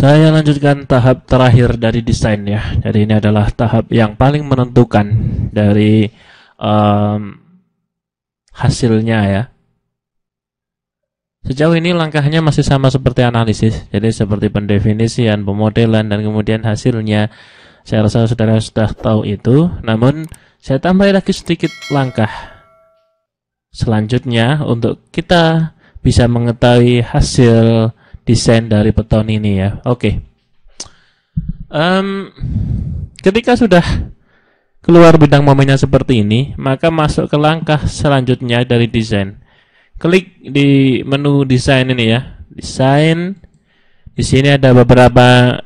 Saya lanjutkan tahap terakhir dari desain ya. Jadi ini adalah tahap yang paling menentukan dari hasilnya ya. Sejauh ini langkahnya masih sama seperti analisis. Jadi seperti pendefinisian, pemodelan, dan kemudian hasilnya. Saya rasa saudara sudah tahu itu. Namun saya tambah lagi sedikit langkah selanjutnya untuk kita bisa mengetahui hasil desain dari beton ini ya. Oke. Ketika sudah keluar bidang momennya seperti ini, maka masuk ke langkah selanjutnya dari desain. Klik di menu desain ini ya. Desain. Di sini ada beberapa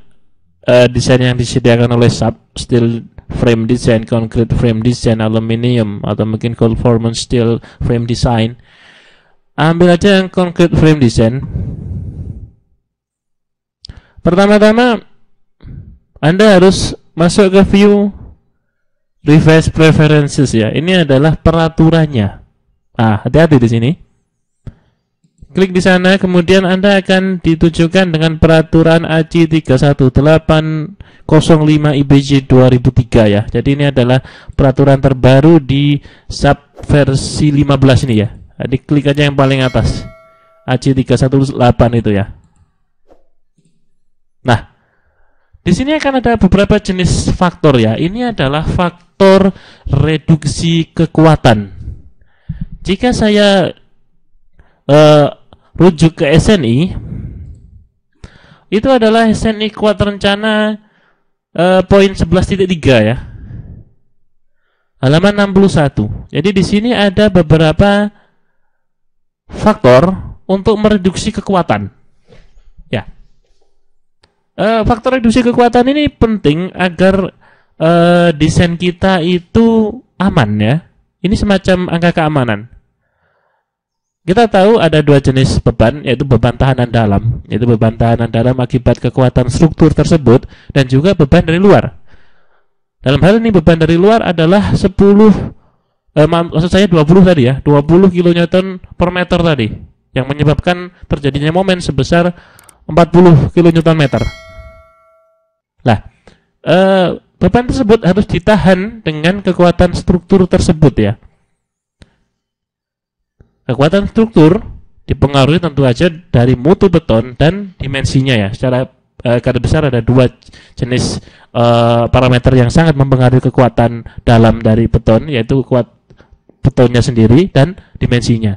desain yang disediakan oleh SAP, steel frame design, concrete frame design, aluminium, atau mungkin conformance steel frame design. Ambil aja yang concrete frame design. Pertama-tama Anda harus masuk ke view revised preferences ya. Ini adalah peraturannya. Hati-hati di sini. Klik di sana, kemudian Anda akan ditujukan dengan peraturan ACI 31805 IBJ 2003 ya. Jadi ini adalah peraturan terbaru di SAP versi 15 ini ya. Jadi klik aja yang paling atas. ACI 318 itu ya. Nah, di sini akan ada beberapa jenis faktor ya. Ini adalah faktor reduksi kekuatan. Jika saya rujuk ke SNI, itu adalah SNI kuat rencana poin 11.3 ya. Halaman 61. Jadi di sini ada beberapa faktor untuk mereduksi kekuatan. Ya. Faktor reduksi kekuatan ini penting agar desain kita itu aman ya. Ini semacam angka keamanan. Kita tahu ada dua jenis beban, yaitu beban tahanan dalam, yaitu beban tahanan dalam akibat kekuatan struktur tersebut, dan juga beban dari luar. Dalam hal ini beban dari luar adalah 20 tadi ya, 20 kN per meter tadi, yang menyebabkan terjadinya momen sebesar 40 kN. Nah, beban tersebut harus ditahan dengan kekuatan struktur tersebut ya. Kekuatan struktur dipengaruhi tentu saja dari mutu beton dan dimensinya ya. Secara garis besar ada dua jenis parameter yang sangat mempengaruhi kekuatan dalam dari beton, yaitu kuat betonnya sendiri dan dimensinya.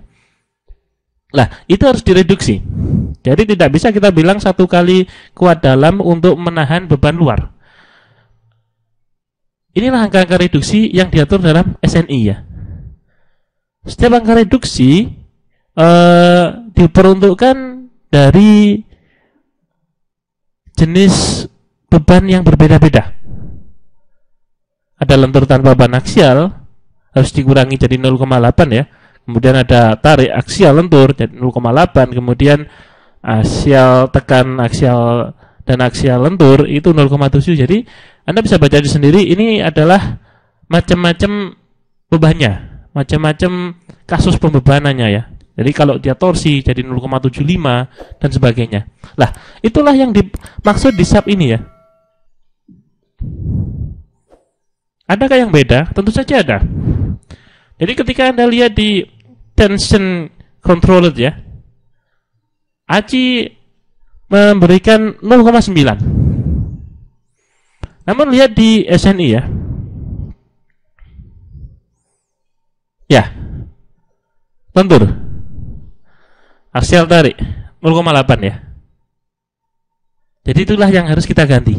Nah, itu harus direduksi. Jadi tidak bisa kita bilang satu kali kuat dalam untuk menahan beban luar. Inilah angka-angka reduksi yang diatur dalam SNI ya. Setiap angka reduksi diperuntukkan dari jenis beban yang berbeda-beda. Ada lentur tanpa beban aksial, harus dikurangi jadi 0,8 ya. Kemudian ada tarik aksial lentur jadi 0,8. Kemudian aksial tekan aksial dan aksial lentur itu 0,7. Jadi Anda bisa baca sendiri, ini adalah macam-macam bebannya, macam-macam kasus pembebanannya ya. Jadi kalau dia torsi jadi 0,75 dan sebagainya. Lah, itulah yang dimaksud di SAP ini ya. Adakah yang beda? Tentu saja ada. Jadi ketika Anda lihat di tension controlled ya, ACI memberikan 0,9. Namun lihat di SNI ya. Ya. Lentur. Aksial tarik 0,8 ya. Jadi itulah yang harus kita ganti.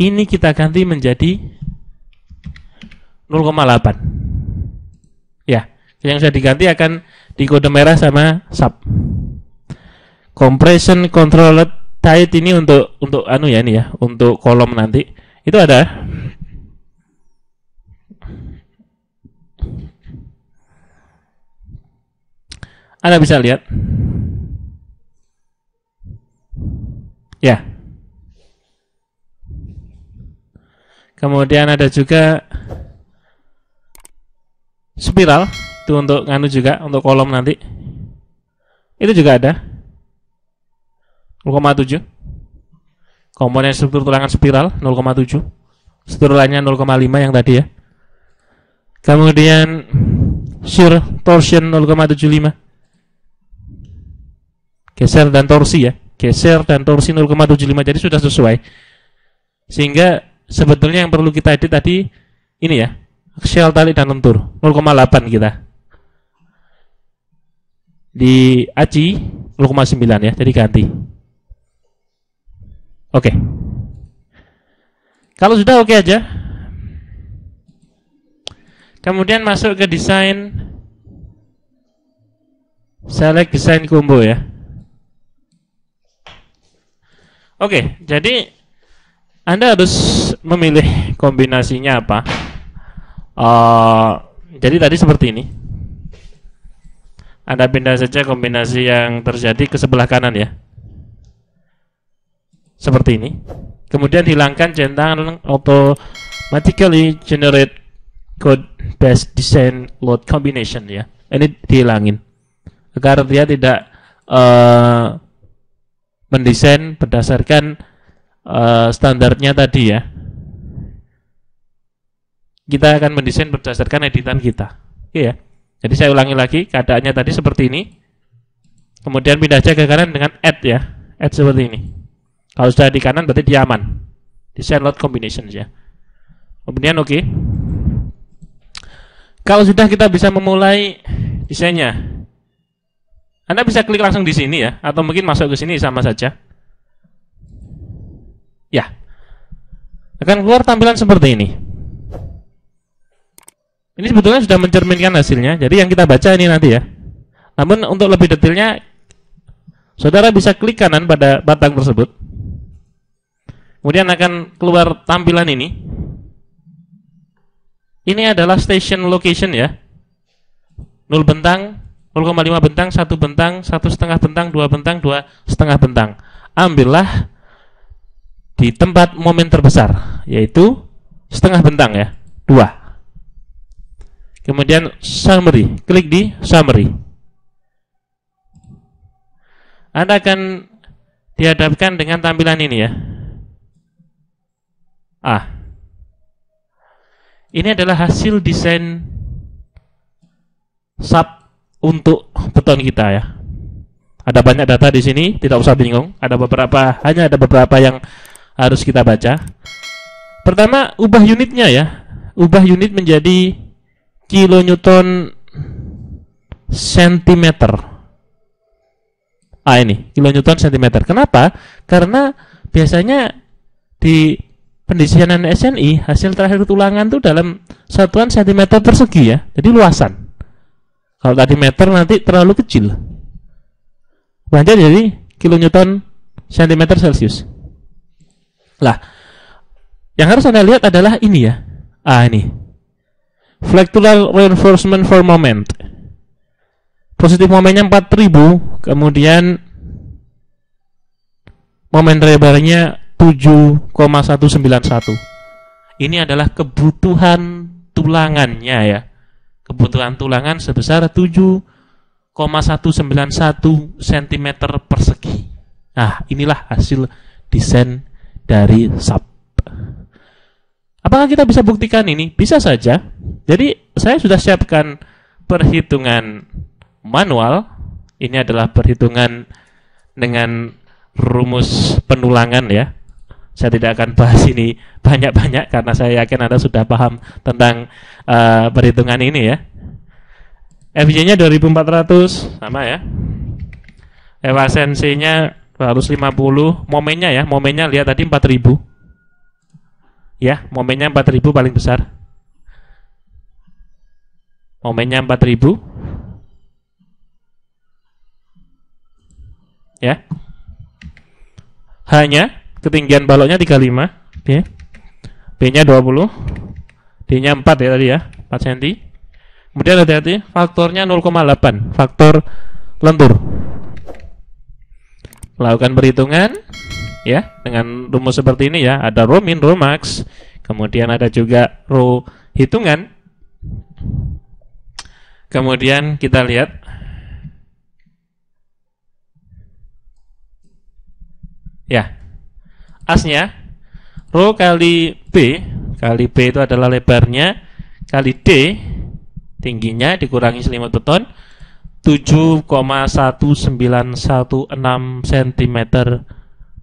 Ini kita ganti menjadi 0,8. Ya, yang sudah diganti akan di kode merah sama SAP. Compression controlled tight ini untuk anu ya, ini ya, untuk kolom nanti. Itu ada. Anda bisa lihat. Ya. Kemudian ada juga spiral, itu untuk nganu juga, untuk kolom nanti. Itu juga ada. 0,7. Komponen struktur tulangan spiral 0,7. Struktur lainnya 0,5 yang tadi ya. Kemudian shear torsion 0,75. Geser dan torsi ya. Geser dan torsi 0,75, jadi sudah sesuai. Sehingga sebetulnya yang perlu kita edit tadi ini ya, aksial tarik dan lentur 0,8 kita. Di ACI 0,9 ya, jadi ganti. Oke. Kalau sudah oke aja. Kemudian masuk ke desain, select desain combo ya. Oke, jadi Anda harus memilih kombinasinya apa. Jadi tadi seperti ini. Anda pindah saja kombinasi yang terjadi ke sebelah kanan ya. Seperti ini. Kemudian hilangkan centang automatically generate code based design load combination ya. Ini dihilangin agar dia tidak mendesain berdasarkan standarnya tadi ya. Kita akan mendesain berdasarkan editan kita. Oke ya. Jadi saya ulangi lagi, keadaannya tadi seperti ini. Kemudian pindah aja ke kanan dengan add ya. Add seperti ini. Kalau sudah di kanan berarti dia aman. Design load combination ya. Kemudian oke. Kalau sudah, kita bisa memulai desainnya. Anda bisa klik langsung di sini ya, atau mungkin masuk ke sini sama saja. Ya. Akan keluar tampilan seperti ini. Ini sebetulnya sudah mencerminkan hasilnya. Jadi yang kita baca ini nanti ya. Namun untuk lebih detailnya, saudara bisa klik kanan pada batang tersebut. Kemudian akan keluar tampilan ini. Ini adalah station location ya. 0 bentang, 0,5 bentang, 1 bentang, 1,5 bentang, 2 bentang, 2,5 bentang. Ambillah di tempat momen terbesar, yaitu setengah bentang ya, 2. Kemudian summary, klik di summary. Anda akan dihadapkan dengan tampilan ini ya. Ini adalah hasil desain sub untuk beton kita ya. Ada banyak data di sini, tidak usah bingung. Hanya ada beberapa yang harus kita baca. Pertama, ubah unitnya ya. Ubah unit menjadi kilonewton sentimeter. Ini kilonewton sentimeter. Kenapa? Karena biasanya di pendesainan SNI hasil terakhir tulangan itu dalam satuan sentimeter persegi ya. Jadi luasan. Kalau tadi meter nanti terlalu kecil. Banyak jadi kilonewton sentimeter Celcius. Lah, yang harus Anda lihat adalah ini ya. Ini. Flexural reinforcement for moment. Positif momennya 4000, kemudian momen lebarnya 7,191. Ini adalah kebutuhan tulangannya ya. Kebutuhan tulangan sebesar 7,191 cm persegi. Nah, inilah hasil desain dari sub. Apakah kita bisa buktikan ini? Bisa saja. Jadi, saya sudah siapkan perhitungan manual. Ini adalah perhitungan dengan rumus penulangan ya. Saya tidak akan bahas ini banyak-banyak karena saya yakin Anda sudah paham tentang perhitungan ini ya. FJ-nya 2400 sama ya. Efisiensinya 250, momennya ya, momennya lihat tadi 4000. Ya, momennya 4000 paling besar. Momennya 4000. Ya. Hanya ketinggian baloknya 35, oke. B-nya 20, D-nya 4 ya tadi ya, 4 cm. Kemudian hati-hati, faktornya 0,8, faktor lentur. Lakukan perhitungan ya dengan rumus seperti ini ya, ada rho min, rho max, kemudian ada juga rho hitungan. Kemudian kita lihat Ya, asnya rho kali B itu adalah lebarnya, kali D tingginya dikurangi selimut beton 7,1916 cm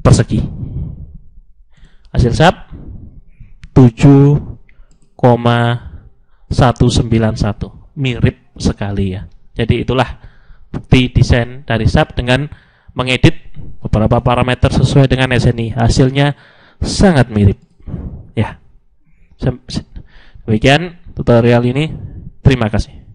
persegi. Hasil SAP 7,191, mirip sekali ya. Jadi itulah bukti desain dari SAP dengan mengedit beberapa parameter sesuai dengan SNI. Hasilnya sangat mirip ya. Demikian tutorial ini, terima kasih.